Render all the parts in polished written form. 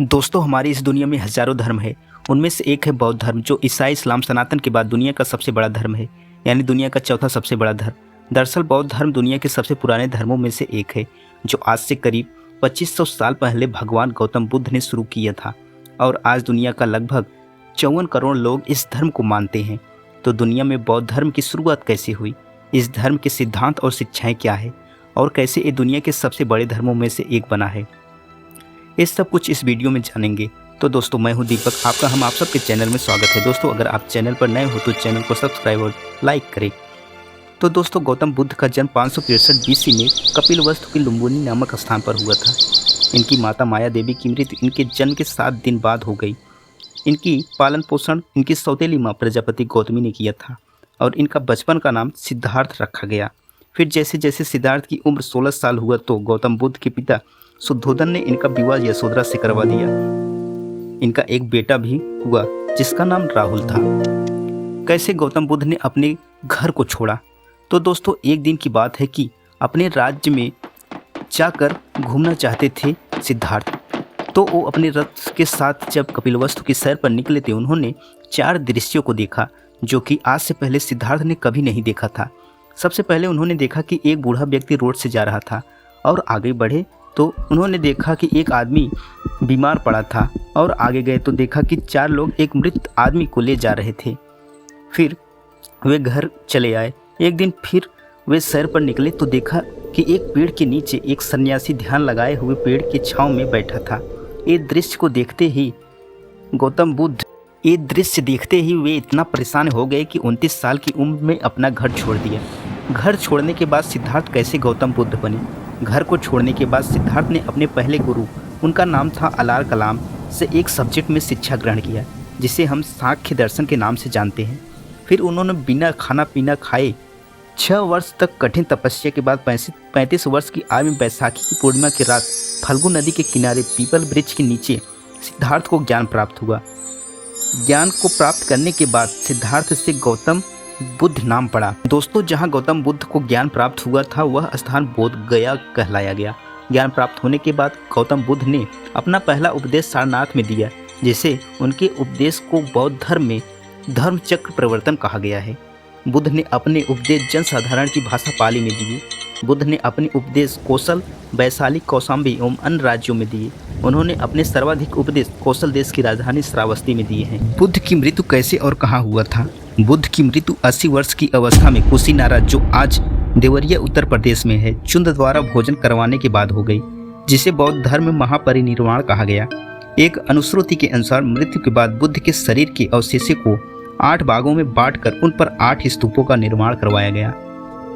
दोस्तों, हमारी इस दुनिया में हजारों धर्म है। उनमें से एक है बौद्ध धर्म, जो ईसाई इस्लाम सनातन के बाद दुनिया का सबसे बड़ा धर्म है, यानी दुनिया का चौथा सबसे बड़ा धर्म। दरअसल बौद्ध धर्म दुनिया के सबसे पुराने धर्मों में से एक है, जो आज से करीब 2500 साल पहले भगवान गौतम बुद्ध ने शुरू किया था और आज दुनिया का लगभग 54 करोड़ लोग इस धर्म को मानते हैं। तो दुनिया में बौद्ध धर्म की शुरुआत कैसे हुई, इस धर्म के सिद्धांत और शिक्षाएं क्या है और कैसे ये दुनिया के सबसे बड़े धर्मों में से एक बना है, ये सब कुछ इस वीडियो में जानेंगे। तो दोस्तों, मैं हूं दीपक, आप सबके चैनल में स्वागत है। दोस्तों, अगर आप चैनल पर नए हो तो चैनल को सब्सक्राइब और लाइक करें। तो दोस्तों, गौतम बुद्ध का जन्म 563 BC में कपिलवस्तु के लुम्बिनी नामक स्थान पर हुआ था। इनकी माता माया देवी की मृत्यु इनके जन्म के 7 दिन बाद हो गई। इनकी पालन पोषण इनकी सौतेली माँ प्रजापति गौतमी ने किया था और इनका बचपन का नाम सिद्धार्थ रखा गया। फिर जैसे जैसे सिद्धार्थ की उम्र 16 साल हुआ तो गौतम बुद्ध के पिता शुद्धोधन ने इनका विवाह यशोधरा से करवा दिया। इनका एक बेटा भी हुआ जिसका नाम राहुल था। कैसे गौतम बुद्ध ने अपने घर को छोड़ा? तो दोस्तों, एक दिन की बात है कि अपने राज्य में जाकर घूमना चाहते थे सिद्धार्थ। तो वो अपने रथ के साथ जब कपिलवस्तु की सैर पर निकले थे, उन्होंने 4 दृश्यों को देखा जो कि आज से पहले सिद्धार्थ ने कभी नहीं देखा था। सबसे पहले उन्होंने देखा कि एक बूढ़ा व्यक्ति रोड से जा रहा था और आगे बढ़े तो उन्होंने देखा कि एक आदमी बीमार पड़ा था और आगे गए तो देखा कि 4 लोग एक मृत आदमी को ले जा रहे थे। फिर वे घर चले आए। एक दिन फिर वे सैर पर निकले तो देखा कि एक पेड़ के नीचे एक सन्यासी ध्यान लगाए हुए पेड़ के छांव में बैठा था। ये दृश्य देखते ही वे इतना परेशान हो गए कि 29 साल की उम्र में अपना घर छोड़ दिया। घर छोड़ने के बाद सिद्धार्थ कैसे गौतम बुद्ध बने? घर को छोड़ने के बाद सिद्धार्थ ने अपने पहले गुरु, उनका नाम था अलार कलाम, से एक सब्जेक्ट में शिक्षा ग्रहण किया जिसे हम सांख्य दर्शन के नाम से जानते हैं। फिर उन्होंने बिना खाना पीना खाए 6 वर्ष तक कठिन तपस्या के बाद 35 वर्ष की आयु में बैसाखी की पूर्णिमा की रात फल्गु नदी के किनारे पीपल वृक्ष के नीचे सिद्धार्थ को ज्ञान प्राप्त हुआ। ज्ञान को प्राप्त करने के बाद सिद्धार्थ से गौतम बुद्ध नाम पड़ा। दोस्तों, जहां गौतम बुद्ध को ज्ञान प्राप्त हुआ था वह स्थान बोध गया कहलाया गया। ज्ञान प्राप्त होने के बाद गौतम बुद्ध ने अपना पहला उपदेश सारनाथ में दिया, जिसे उनके उपदेश को बौद्ध धर्म में धर्म चक्र प्रवर्तन कहा गया है। बुद्ध ने अपने उपदेश जनसाधारण की भाषा पाली में दिए। बुद्ध ने अपने उपदेश कौशल, वैशाली, कौशाम्बी एवं अन्य राज्यों में दिए। उन्होंने अपने सर्वाधिक उपदेश कौशल देश की राजधानी श्रावस्ती में दिए हैं। बुद्ध की मृत्यु कैसे और कहाँ हुआ था? बुद्ध की मृत्यु 80 वर्ष की अवस्था में कुशीनारा, जो आज देवरिया उत्तर प्रदेश में है, चुंद द्वारा भोजन करवाने के बाद हो गई, जिसे बौद्ध धर्म में महापरिनिर्वाण कहा गया। एक अनुश्रुति के अनुसार मृत्यु के बाद बुद्ध के शरीर के अवशेषों को 8 भागों में बांटकर उन पर 8 स्तूपों का निर्माण करवाया गया।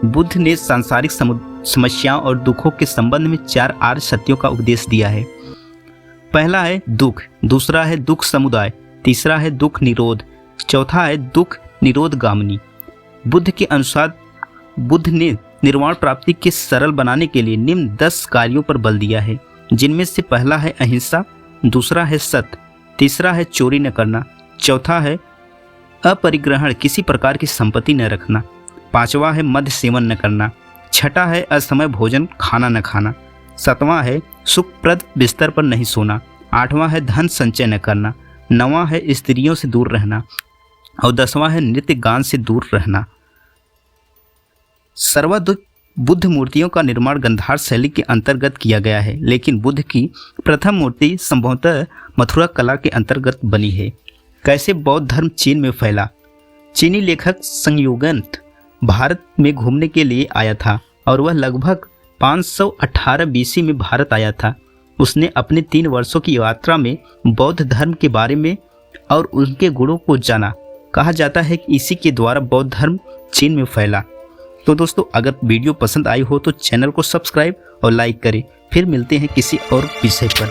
बुद्ध ने सांसारिक समस्याओं और दुखों के संबंध में 4 आर्य सत्यों का उपदेश दिया है। पहला है दुख, दूसरा है दुख समुदाय, तीसरा है दुख निरोध, चौथा है दुख निरोध गामिनी। बुद्ध के अनुसार बुद्ध ने निर्वाण प्राप्ति के सरल बनाने के लिए निम्न 10 कार्यों पर बल दिया है, जिनमें से पहला है अहिंसा, दूसरा है सत्य, तीसरा है चोरी न करना, चौथा है अपरिग्रहण, किसी प्रकार की संपत्ति न रखना, पांचवा है मद्य सेवन न करना, छठा है असमय भोजन खाना न खाना, सातवां है सुखप्रद बिस्तर पर नहीं सोना, आठवां है धन संचय न करना, नवां है स्त्रियों से दूर रहना और 10वां है नृत्य गान से दूर रहना। सर्वाधिक बुद्ध मूर्तियों का निर्माण गंधार शैली के अंतर्गत किया गया है, लेकिन बुद्ध की प्रथम मूर्ति संभवतः मथुरा कला के अंतर्गत बनी है। कैसे बौद्ध धर्म चीन में फैला? चीनी लेखक संयोगंत भारत में घूमने के लिए आया था और वह लगभग 518 BC में भारत आया था। उसने अपने 3 वर्षों की यात्रा में बौद्ध धर्म के बारे में और उनके गुणों को जाना। कहा जाता है कि इसी के द्वारा बौद्ध धर्म चीन में फैला। तो दोस्तों, अगर वीडियो पसंद आई हो तो चैनल को सब्सक्राइब और लाइक करें। फिर मिलते हैं किसी और विषय पर।